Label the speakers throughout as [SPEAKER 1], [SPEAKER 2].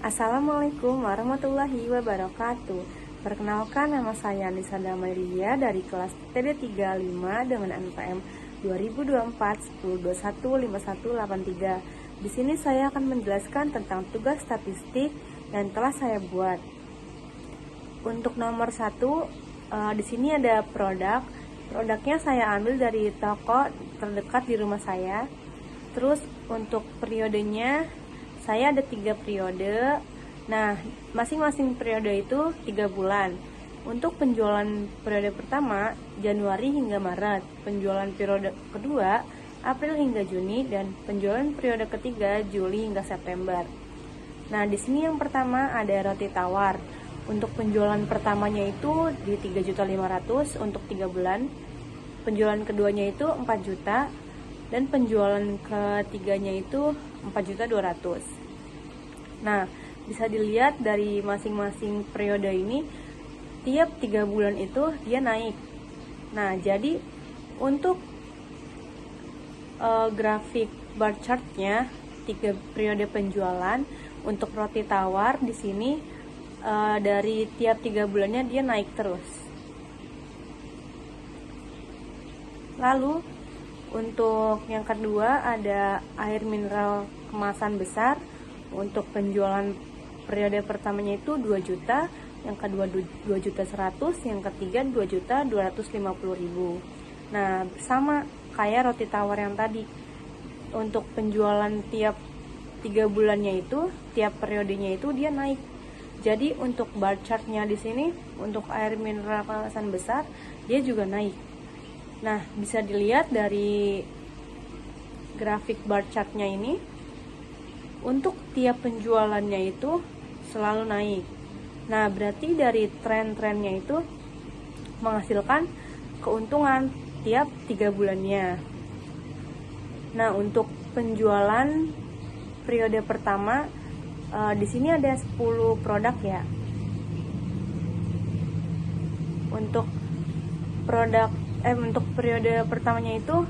[SPEAKER 1] Assalamualaikum warahmatullahi wabarakatuh. Perkenalkan, nama saya Anissa Damalia dari kelas TD35 dengan NPM 2024-1021-5183. Di sini saya akan menjelaskan tentang tugas statistik yang telah saya buat. Untuk nomor 1, di sini ada produk. Produknya saya ambil dari toko terdekat di rumah saya. Terus untuk periodenya, saya ada 3 periode. Nah, masing-masing periode itu 3 bulan. Untuk penjualan periode pertama, Januari hingga Maret. Penjualan periode kedua, April hingga Juni. Dan penjualan periode ketiga, Juli hingga September. Nah, di sini yang pertama ada roti tawar. Untuk penjualan pertamanya itu di 3.500.000 untuk 3 bulan. Penjualan keduanya itu 4 juta. Dan penjualan ketiganya itu 4.200.000. Nah, bisa dilihat dari masing-masing periode ini, tiap 3 bulan itu dia naik. Nah, jadi untuk grafik bar chartnya 3 periode penjualan untuk roti tawar di sini dari tiap 3 bulannya dia naik terus. Lalu untuk yang kedua ada air mineral kemasan besar. Untuk penjualan periode pertamanya itu 2 juta, yang kedua 2.100.000, yang ketiga 2.250.000. Nah, sama kayak roti tawar yang tadi. Untuk penjualan tiap 3 bulannya itu, tiap periodenya itu dia naik. Jadi untuk bar chartnya di sini untuk air mineral kemasan besar dia juga naik. Nah, bisa dilihat dari grafik bar chartnya ini, untuk tiap penjualannya itu selalu naik. Nah, berarti dari tren-trennya itu menghasilkan keuntungan tiap 3 bulannya. Nah, untuk penjualan periode pertama, di sini ada 10 produk ya. Untuk periode pertamanya itu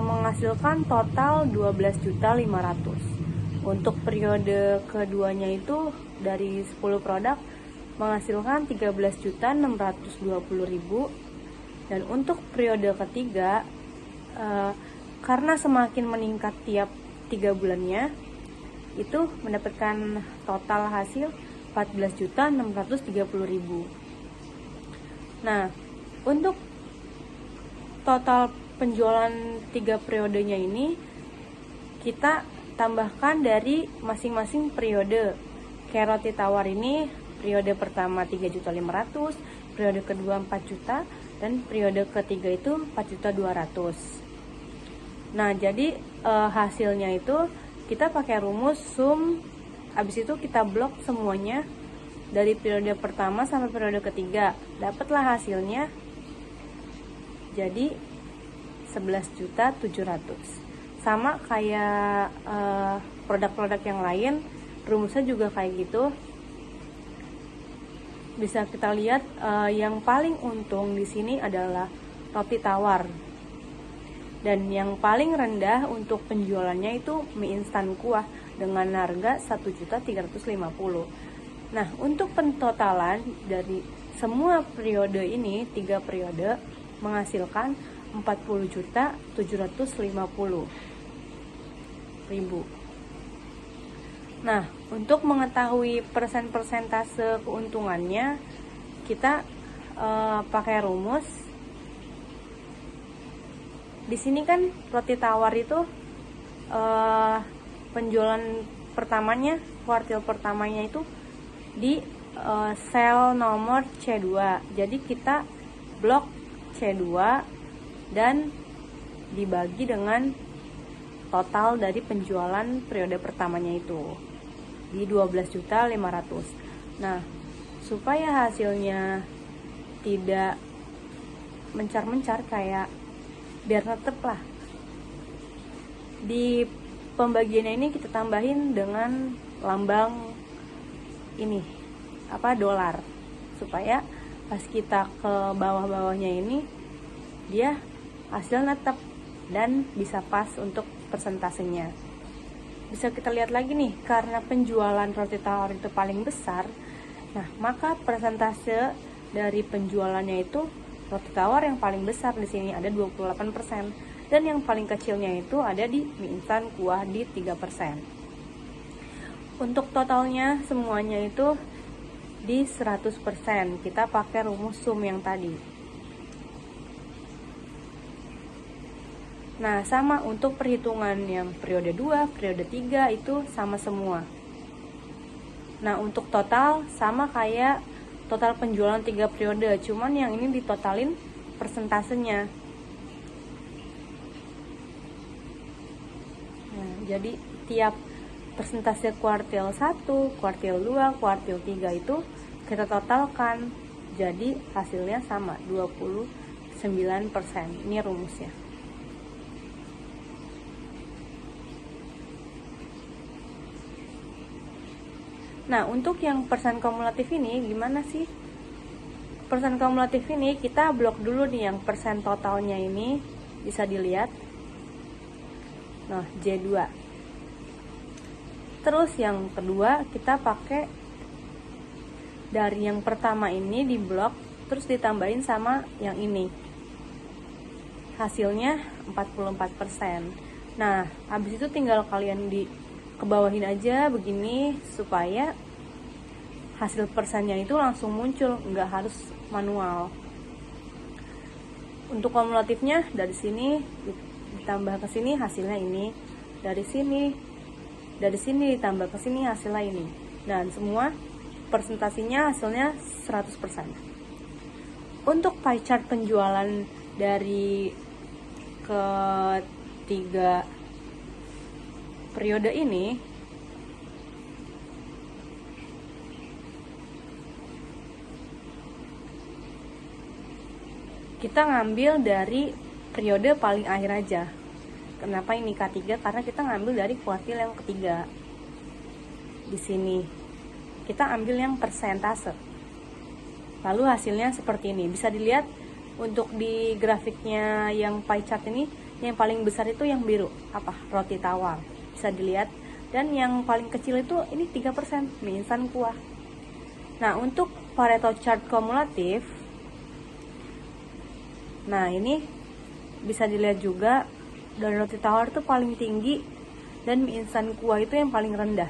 [SPEAKER 1] menghasilkan total 12.500.000. Untuk periode keduanya itu dari 10 produk menghasilkan 13.620.000. Dan untuk periode ketiga, karena semakin meningkat tiap 3 bulannya, itu mendapatkan total hasil 14.630.000. Nah, untuk total penjualan 3 periodenya ini kita tambahkan dari masing-masing periode. Kayak roti tawar ini periode pertama 3.500.000, periode kedua 4 juta, dan periode ketiga itu 4.200.000. Nah, jadi hasilnya itu kita pakai rumus sum, habis itu kita blok semuanya dari periode pertama sampai periode ketiga. Dapatlah hasilnya jadi 11.700.000. Sama kayak produk-produk yang lain, rumusnya juga kayak gitu. Bisa kita lihat yang paling untung di sini adalah roti tawar. Dan yang paling rendah untuk penjualannya itu mie instan kuah dengan harga 1.350.000. Nah, untuk pentotalan dari semua periode ini, 3 periode menghasilkan 40.750.000. Nah, untuk mengetahui persentase keuntungannya, kita pakai rumus. Di sini kan roti tawar itu penjualan pertamanya, kuartil pertamanya itu di sel nomor C2. Jadi kita blok C2 dan dibagi dengan total dari penjualan periode pertamanya itu di 12.500.000. Nah, supaya hasilnya tidak mencar-mencar, kayak biar tetep lah, di pembagiannya ini kita tambahin dengan lambang ini dolar, supaya pas kita ke bawah-bawahnya ini dia hasil tetap dan bisa pas untuk persentasenya. bisa kita lihat lagi nih, karena penjualan roti tawar itu paling besar, nah maka persentase dari penjualannya itu roti tawar yang paling besar di sini ada 28%, dan yang paling kecilnya itu ada di mie instan kuah di 3%. Untuk totalnya semuanya itu di 100%, kita pakai rumus sum yang tadi. Nah, sama untuk perhitungan yang periode 2, periode 3 itu sama semua. Nah, untuk total sama kayak total penjualan 3 periode, cuman yang ini ditotalin persentasenya. Nah, jadi tiap persentase kuartil 1, kuartil 2, kuartil 3 itu kita totalkan. Jadi hasilnya sama, 29%. Ini rumusnya. Nah, untuk yang persen kumulatif ini gimana sih? Persen kumulatif ini kita blok dulu nih yang persen totalnya ini, bisa dilihat. Nah, J2. Terus yang kedua kita pakai dari yang pertama ini di blok, terus ditambahin sama yang ini. Hasilnya 44%. Nah, habis itu tinggal kalian kebawahin aja begini supaya hasil persennya itu langsung muncul, nggak harus manual. Untuk kumulatifnya dari sini ditambah ke sini hasilnya ini, dari sini ditambah ke sini hasilnya ini, dan semua presentasinya hasilnya 100%. Untuk pie chart penjualan dari ketiga periode ini, kita ngambil dari periode paling akhir aja. Kenapa ini K3? Karena kita ngambil dari kuartil yang ketiga. Di sini kita ambil yang persentase. Lalu hasilnya seperti ini. Bisa dilihat untuk di grafiknya yang pie chart ini, yang paling besar itu yang biru, roti tawar. Bisa dilihat, dan yang paling kecil itu ini 3%, mie instan kuah. Nah, untuk Pareto chart kumulatif, nah ini bisa dilihat juga, dari roti tawar itu paling tinggi dan mie instan kuah itu yang paling rendah.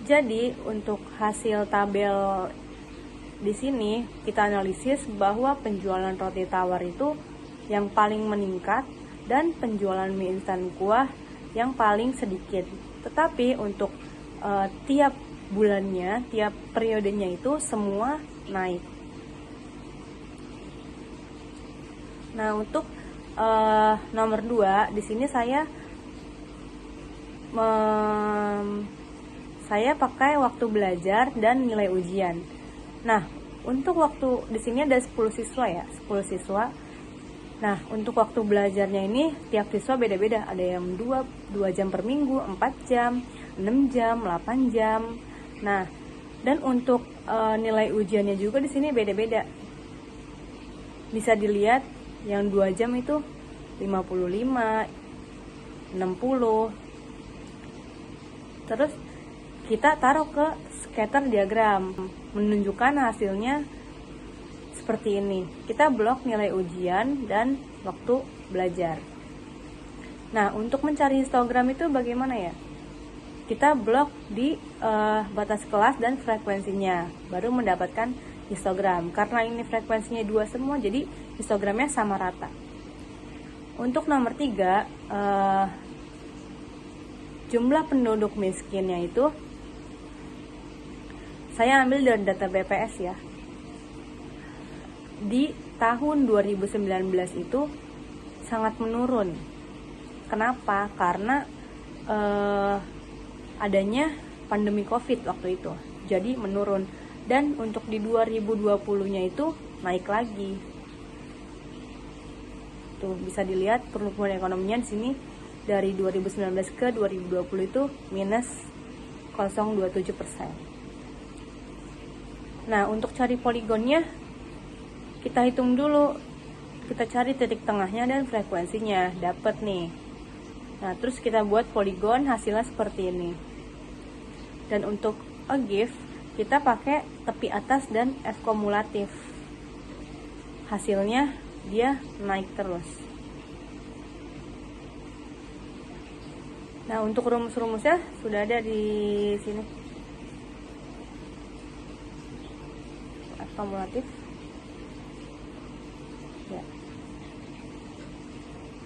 [SPEAKER 1] Jadi untuk hasil tabel di sini kita analisis bahwa penjualan roti tawar itu yang paling meningkat dan penjualan mie instan kuah yang paling sedikit. Tetapi untuk tiap bulannya, tiap periodenya itu semua naik. Nah, untuk nomor 2 di sini saya pakai waktu belajar dan nilai ujian. Nah, untuk waktu di sini ada 10 siswa ya, 10 siswa. Nah, untuk waktu belajarnya ini tiap siswa beda-beda. Ada yang 2 jam per minggu, 4 jam, 6 jam, 8 jam. Nah, dan untuk nilai ujiannya juga di sini beda-beda. Bisa dilihat yang 2 jam itu 55, 60. Terus kita taruh ke scatter diagram, menunjukkan hasilnya seperti ini. Kita blok nilai ujian dan waktu belajar. Nah, untuk mencari histogram itu bagaimana ya? Kita blok di batas kelas dan frekuensinya, baru mendapatkan histogram. Karena ini frekuensinya 2 semua, jadi histogramnya sama rata. Untuk nomor 3, jumlah penduduk miskinnya itu saya ambil dari data BPS ya. Di tahun 2019 itu sangat menurun. Kenapa? Karena adanya pandemi COVID waktu itu. Jadi menurun. Dan untuk di 2020-nya itu naik lagi. Tuh bisa dilihat pertumbuhan ekonominya di sini dari 2019 ke 2020 itu minus 0,27%. Nah, untuk cari poligonnya kita hitung dulu kita cari titik tengahnya dan frekuensinya, dapat nih. Nah, terus kita buat poligon, hasilnya seperti ini. Dan untuk a GIF, kita pakai tepi atas dan F kumulatif. Hasilnya dia naik terus. Nah, untuk rumus-rumusnya sudah ada di sini. F kumulatif. Ya.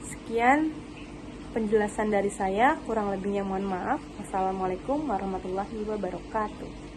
[SPEAKER 1] Sekian penjelasan dari saya, kurang lebihnya mohon maaf. Wassalamualaikum warahmatullahi wabarakatuh.